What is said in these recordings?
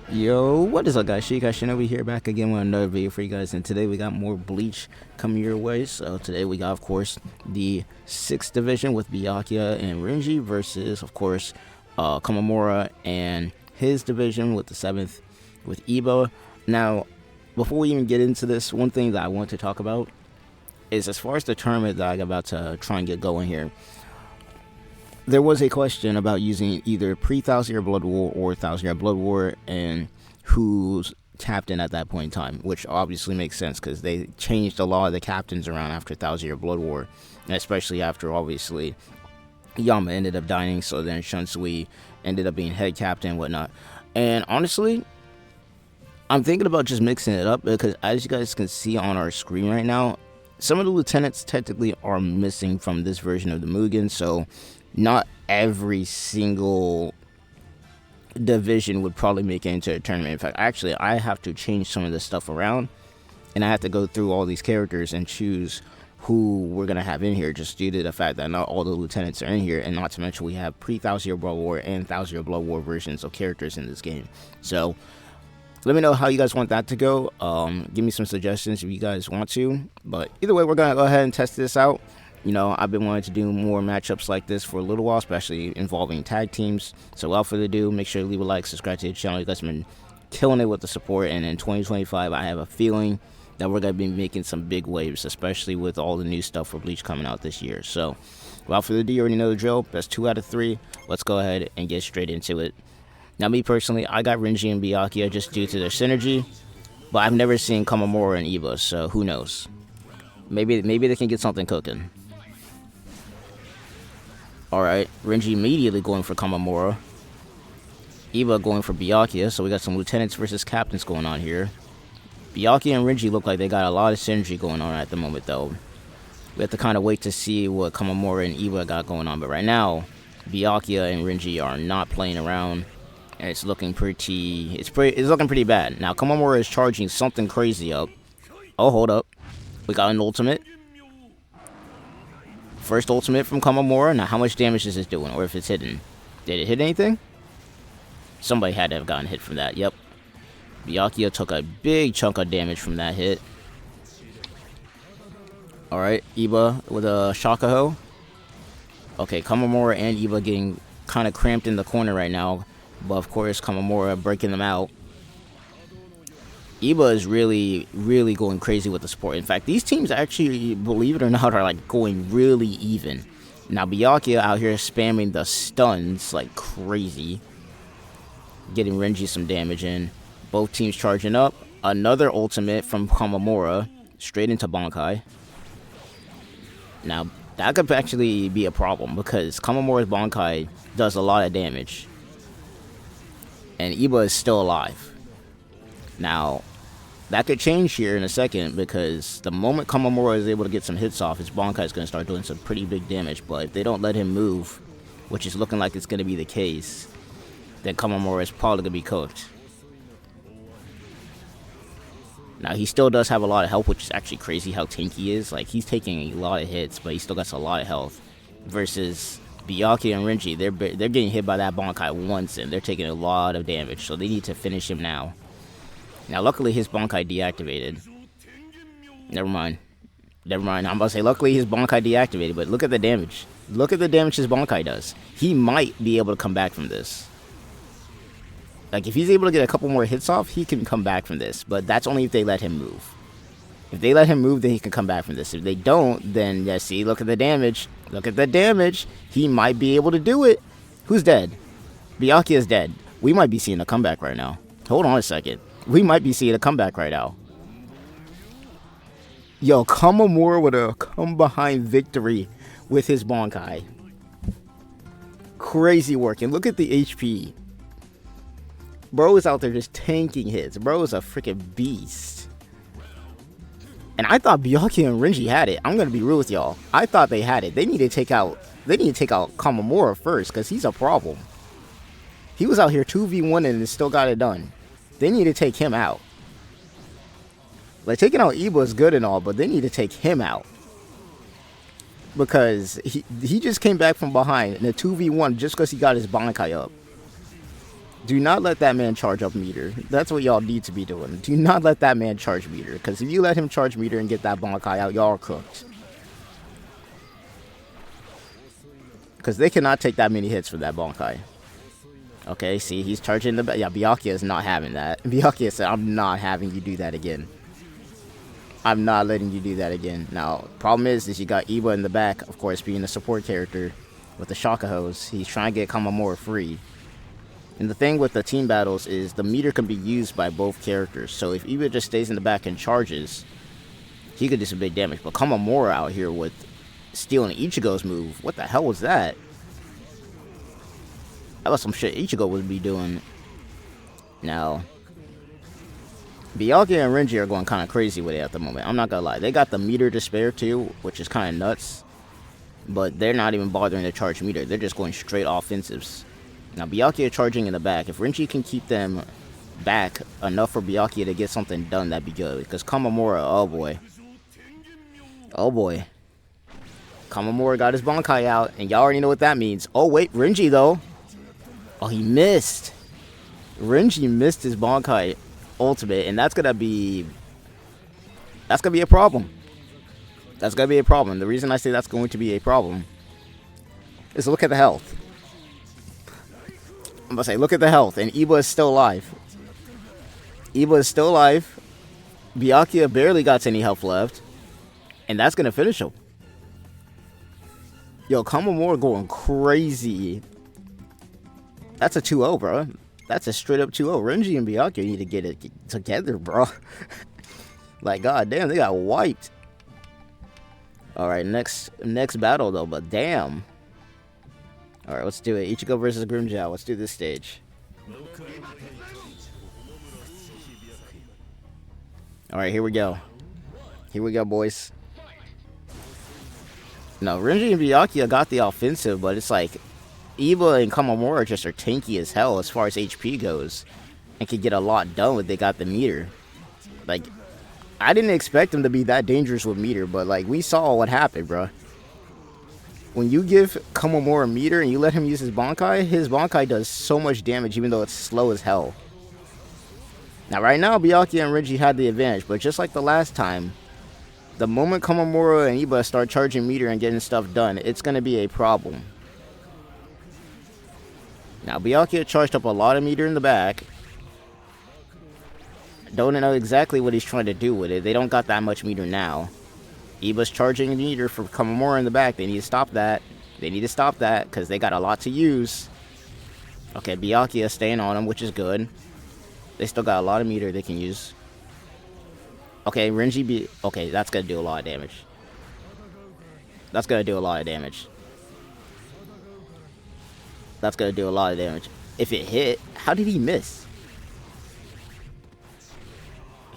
Yo, what is up guys, Shinobi here, back again with another video for you guys, and today we got more Bleach coming your way. So today we got, of course, the 6th division with Byakuya and Renji versus, of course, Komamura and his division with the 7th with Tybw. Now, before we even get into this, one thing that I want to talk about is as far as the tournament that I'm about to try and get going here. There was a question about using either pre-Thousand Year Blood War or Thousand Year Blood War and who's captain at that point in time, which obviously makes sense because they changed a lot of the captains around after Thousand Year Blood War, and especially after, obviously, Yama ended up dying, so then Shunsui ended up being head captain and whatnot. And honestly, I'm thinking about just mixing it up because, as you guys can see on our screen right now, some of the lieutenants technically are missing from this version of the Mugen, so not every single division would probably make it into a tournament. In fact, actually, I have to change some of this stuff around, and I have to go through all these characters and choose who we're going to have in here, just due to the fact that not all the lieutenants are in here, and not to mention we have pre-Thousand Year Blood War and Thousand Year Blood War versions of characters in this game. So let me know how you guys want that to go. Give me some suggestions if you guys want to, but either way, we're going to go ahead and test this out. You know, I've been wanting to do more matchups like this for a little while, especially involving tag teams. So without further ado, make sure to leave a like, subscribe to the channel. You guys have been killing it with the support, and in 2025, I have a feeling that we're going to be making some big waves, especially with all the new stuff for Bleach coming out this year. So without further ado, you already know the drill. Best 2 out of 3. Let's go ahead and get straight into it. Now, me personally, I got Renji and Byakuya just due to their synergy, but I've never seen Komamura and Tybw, so who knows? Maybe they can get something cooking. Alright, Renji immediately going for Komamura. Tybw going for Byakuya, so we got some lieutenants versus captains going on here. Byakuya and Renji look like they got a lot of synergy going on at the moment, though. We have to kind of wait to see what Komamura and Tybw got going on, but right now, Byakuya and Renji are not playing around, and it's looking pretty bad. Now, Komamura is charging something crazy up. Oh, hold up. We got an ultimate. First ultimate from Komamura. Now, how much damage is this doing? Or if it's hidden. Did it hit anything? Somebody had to have gotten hit from that. Yep. Byakuya took a big chunk of damage from that hit. Alright. Tybw with a Shakaho. Okay, Komamura and Tybw getting kind of cramped in the corner right now. But, of course, Komamura breaking them out. Tybw is really going crazy with the support. In fact, these teams actually, believe it or not, are like going really even. Now, Byakuya out here spamming the stuns like crazy. Getting Renji some damage in. Both teams charging up. Another ultimate from Komamura. Straight into Bankai. Now, that could actually be a problem because Komamura's Bankai does a lot of damage. And Tybw is still alive. Now, that could change here in a second because the moment Komamura is able to get some hits off, his Bankai is going to start doing some pretty big damage. But if they don't let him move, which is looking like it's going to be the case, then Komamura is probably going to be cooked. Now, he still does have a lot of health, which is actually crazy how tanky he is. Like, he's taking a lot of hits, but he still got a lot of health. Versus Byakuya and Renji, they're getting hit by that Bankai once, and they're taking a lot of damage. So they need to finish him now. Now, luckily, his Bankai deactivated. Never mind. I'm about to say, luckily, his Bankai deactivated, but look at the damage. Look at the damage his Bankai does. He might be able to come back from this. Like, if he's able to get a couple more hits off, he can come back from this. But that's only if they let him move. If they let him move, then he can come back from this. If they don't, then, yeah, see, look at the damage. Look at the damage. He might be able to do it. Who's dead? Byakuya is dead. We might be seeing a comeback right now. Hold on a second. We might be seeing a comeback right now. Yo, Komamura with a come-behind victory with his Bankai. Crazy working. Look at the HP. Bro is out there just tanking hits. Bro is a freaking beast. And I thought Byakuya and Renji had it. I'm going to be real with y'all. I thought they had it. They need to take out Komamura first because he's a problem. He was out here 2v1 and still got it done. They need to take him out. Like, taking out Tybw is good and all, but they need to take him out. Because he just came back from behind in a 2v1 just because he got his Bankai up. Do not let that man charge up meter. That's what y'all need to be doing. Do not let that man charge meter. Because if you let him charge meter and get that Bankai out, y'all are cooked. Because they cannot take that many hits from that Bankai. Okay, see, he's charging the... Yeah, Byakuya is not having that. Byakuya said, I'm not having you do that again. I'm not letting you do that again. Now, problem is you got Iba in the back, of course, being a support character with the Shaka Hose. He's trying to get Komamura free. And the thing with the team battles is the meter can be used by both characters. So if Iba just stays in the back and charges, he could do some big damage. But Komamura out here with stealing Ichigo's move. What the hell was that? That was some shit Ichigo would be doing. Now, Byakuya and Renji are going kind of crazy with it at the moment. I'm not gonna lie. They got the meter to spare too, which is kind of nuts. But they're not even bothering to charge meter. They're just going straight offensives. Now, Byakuya charging in the back. If Renji can keep them back enough for Byakuya to get something done, that'd be good. Because Komamura, oh boy. Oh boy. Komamura got his Bankai out, and y'all already know what that means. Oh wait, Renji though. Oh, he missed. Renji missed his Bankai ultimate, and that's gonna be a problem. That's gonna be a problem. The reason I say that's going to be a problem is look at the health. I'm gonna say, look at the health, and Iba is still alive. Iba is still alive. Byakuya barely got any health left, and that's gonna finish him. Yo, Komamura going crazy. That's a 2-0, bro. That's a straight up 2-0. Renji and Byakuya need to get it together, bro. Like, goddamn, they got wiped. All right, next battle though, but damn. All right, let's do it. Ichigo versus Grimmjow. Let's do this stage. All right, here we go. Here we go, boys. No, Renji and Byakuya got the offensive, but it's like Iba and Komamura just are tanky as hell as far as HP goes, and can get a lot done when they got the meter. Like, I didn't expect them to be that dangerous with meter, but like we saw what happened, bro. When you give Komamura meter and you let him use his Bankai does so much damage even though it's slow as hell. Now right now Byakuya and Renji had the advantage, but just like the last time, the moment Komamura and Iba start charging meter and getting stuff done, it's going to be a problem. Now Byakuya charged up a lot of meter in the back. Don't know exactly what he's trying to do with it. They don't got that much meter now. Iba's charging meter for Komamura in the back. They need to stop that. They need to stop that because they got a lot to use. Okay, Byakuya staying on him, which is good. They still got a lot of meter they can use. Okay, Renji okay, that's gonna do a lot of damage. That's gonna do a lot of damage. That's gonna do a lot of damage. If it hit, how did he miss?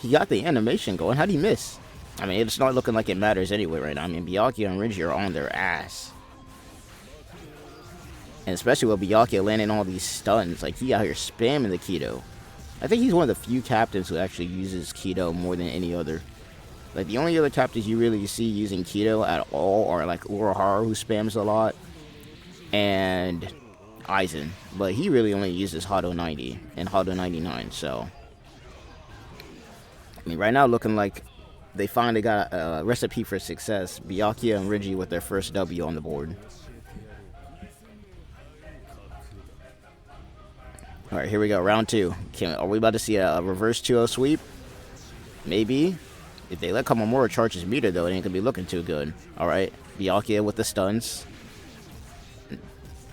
He got the animation going. How did he miss? I mean, it's not looking like it matters anyway right now. I mean, Byakuya and Renji are on their ass. And especially with Byakuya landing all these stuns. Like, he out here spamming the Keto. I think he's one of the few captains who actually uses Keto more than any other. Like, the only other captains you really see using Keto at all are, like, Urahara, who spams a lot. And Aizen. But he really only uses Hado 90 and Hado 99, so... I mean, right now looking like they finally got a recipe for success. Byakuya and Renji with their first W on the board. Alright, here we go. Round 2. Are we about to see a reverse 2-0 sweep? Maybe. If they let Komamura charge his meter, though, it ain't gonna be looking too good. Alright, Byakuya with the stuns.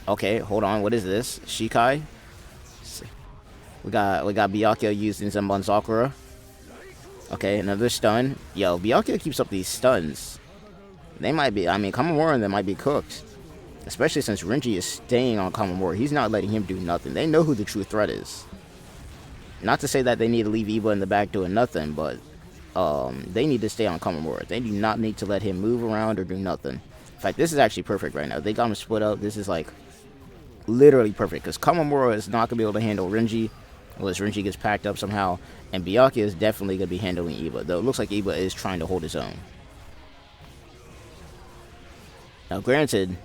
Okay, hold on. What is this? Shikai? We got Byakuya using Zenbon Sakura. Okay, another stun. Yo, Byakuya keeps up these stuns. They might be, I mean, Komamura and them might be cooked. Especially since Renji is staying on Komamura. He's not letting him do nothing. They know who the true threat is. Not to say that they need to leave Iba in the back doing nothing, but they need to stay on Komamura. They do not need to let him move around or do nothing. In fact, this is actually perfect right now. They got him split up. This is like literally perfect because Komamura is not going to be able to handle Renji unless Renji gets packed up somehow. And Byakuya is definitely going to be handling Iba, though it looks like Iba is trying to hold his own. Now, granted,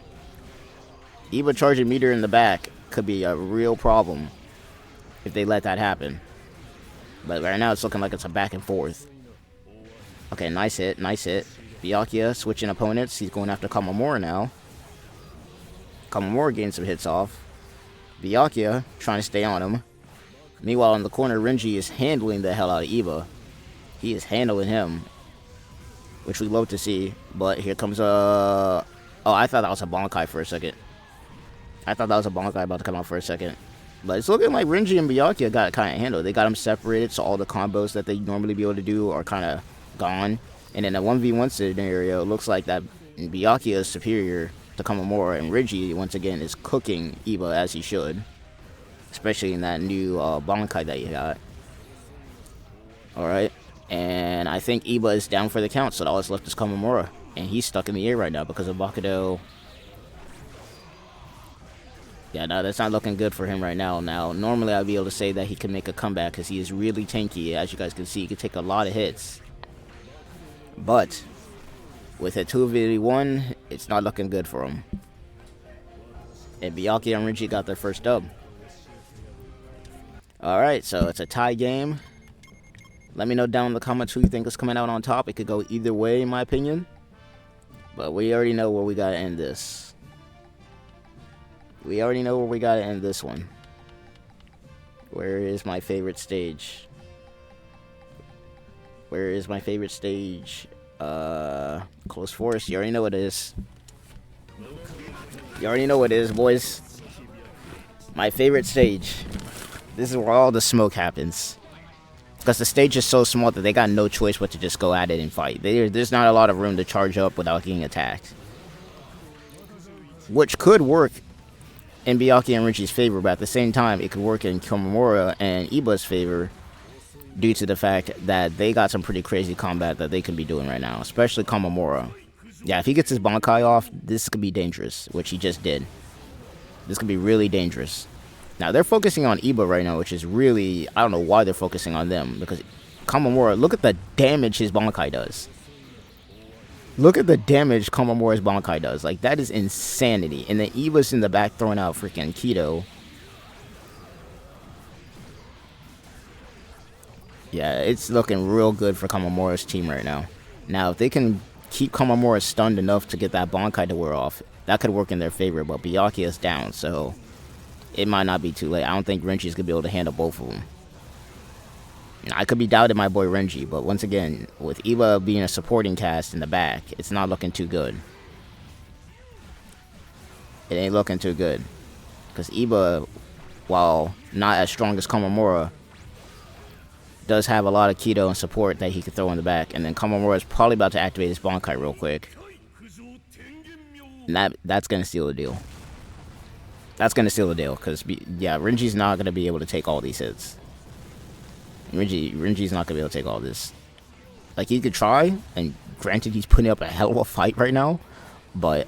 Iba charging meter in the back could be a real problem. if they let that happen. But right now it's looking like it's a back and forth. Okay, nice hit, nice hit. Byakuya switching opponents. He's going after Komamura now. Komamura getting some hits off. Byakuya trying to stay on him. Meanwhile, in the corner, Renji is handling the hell out of EVE. He is handling him, which we love to see. But here comes a... Oh, I thought that was a Bankai for a second. I thought that was a Bankai about to come out for a second. But it's looking like Renji and Byakuya got it kind of handled. They got them separated, so all the combos that they normally be able to do are kind of gone. And in a 1v1 scenario, it looks like that Byakuya is superior to Komamura, and Renji, once again, is cooking EVE as he should. Especially in that new Bankai that he got. Alright. And I think EVE is down for the count, so all that's left is Komamura. And he's stuck in the air right now because of Bakudo. Yeah, no, that's not looking good for him right now. Now, normally I'd be able to say that he can make a comeback because he is really tanky. As you guys can see, he can take a lot of hits. But with a 2v1, it's not looking good for him. And Byakuya and Renji got their first dub. Alright, so it's a tie game. Let me know down in the comments who you think is coming out on top. It could go either way, in my opinion. But we already know where we gotta end this. We already know where we gotta end this one. Where is my favorite stage? Where is my favorite stage? Close Forest. You already know what it is. You already know what it is, boys. My favorite stage. This is where all the smoke happens. Because the stage is so small that they got no choice but to just go at it and fight. There's not a lot of room to charge up without getting attacked. Which could work in Byakuya and Renji's favor, but at the same time, it could work in Komamura and Iba's favor due to the fact that they got some pretty crazy combat that they could be doing right now, especially Komamura. Yeah, if he gets his Bankai off, this could be dangerous, which he just did. This could be really dangerous. Now, they're focusing on Iba right now, which is really... I don't know why they're focusing on them, because Komamura, look at the damage his Bankai does. Look at the damage Komamura's Bankai does. Like, that is insanity. And then Iba's in the back throwing out freaking Kido. Yeah, it's looking real good for Komamura's team right now. Now, if they can keep Komamura stunned enough to get that Bankai to wear off, that could work in their favor. But Byakuya is down, so it might not be too late. I don't think Renji's going to be able to handle both of them. I could be doubting my boy Renji, but once again, with Eva being a supporting cast in the back, it's not looking too good. It ain't looking too good. Because Eva, while not as strong as Komamura, does have a lot of Kido and support that he could throw in the back. And then Komamura is probably about to activate his Bankai real quick. And that's going to seal the deal. That's going to seal the deal. Because, yeah, Renji's not going to be able to take all these hits. Renji's not going to be able to take all this. Like, he could try, and granted, he's putting up a hell of a fight right now, but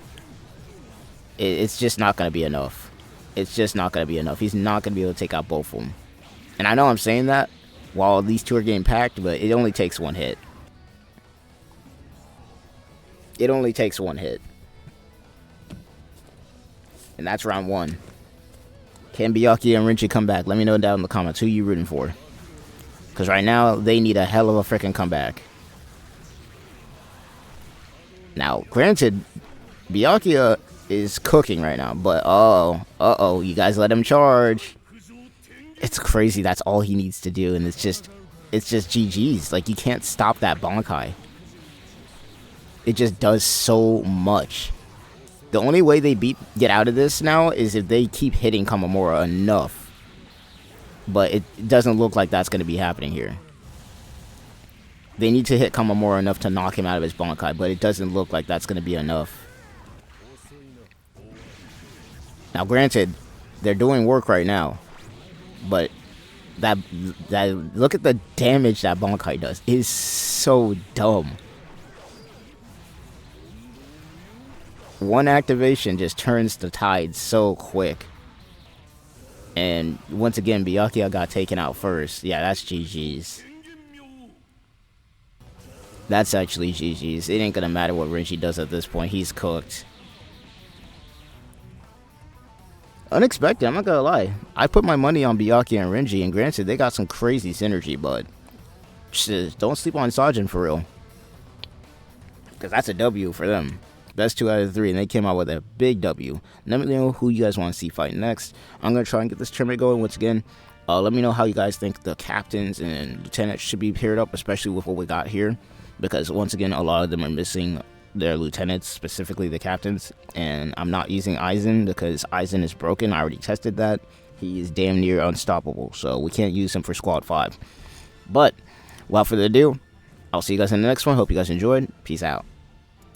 it's just not going to be enough. It's just not going to be enough. He's not going to be able to take out both of them. And I know I'm saying that while these two are getting packed, but it only takes one hit. It only takes one hit. And that's round one. Can Byakuya and Renji come back? Let me know down in the comments who you rooting for. Because right now, they need a hell of a freaking comeback. Now, granted, Byakuya is cooking right now. But, uh-oh, you guys let him charge. It's crazy, that's all he needs to do. And it's just GG's. Like, you can't stop that Bankai. It just does so much. The only way they get out of this now is if they keep hitting Komamura enough. But it doesn't look like that's going to be happening here. They need to hit Komamura enough to knock him out of his Bankai, but it doesn't look like that's going to be enough. Now, granted, they're doing work right now, but that look at the damage that Bankai does. It is so dumb. One activation just turns the tide so quick. And once again, Byakuya got taken out first. Yeah, that's GG's. That's actually GG's. It ain't gonna matter what Renji does at this point. He's cooked. Unexpected, I'm not gonna lie. I put my money on Byakuya and Renji, and granted, they got some crazy synergy, but shit, don't sleep on Sajin for real. Because that's a W for them. Best 2 out of 3, and they came out with a big W. Let me know who you guys want to see fight next. I'm going to try and get this tournament going once again. Let me know how you guys think the captains and lieutenants should be paired up, especially with what we got here. Because once again, a lot of them are missing their lieutenants, specifically the captains. And I'm not using Aizen because Aizen is broken. I already tested that. He is damn near unstoppable, so we can't use him for Squad 5. But without further ado, I'll see you guys in the next one. Hope you guys enjoyed. Peace out.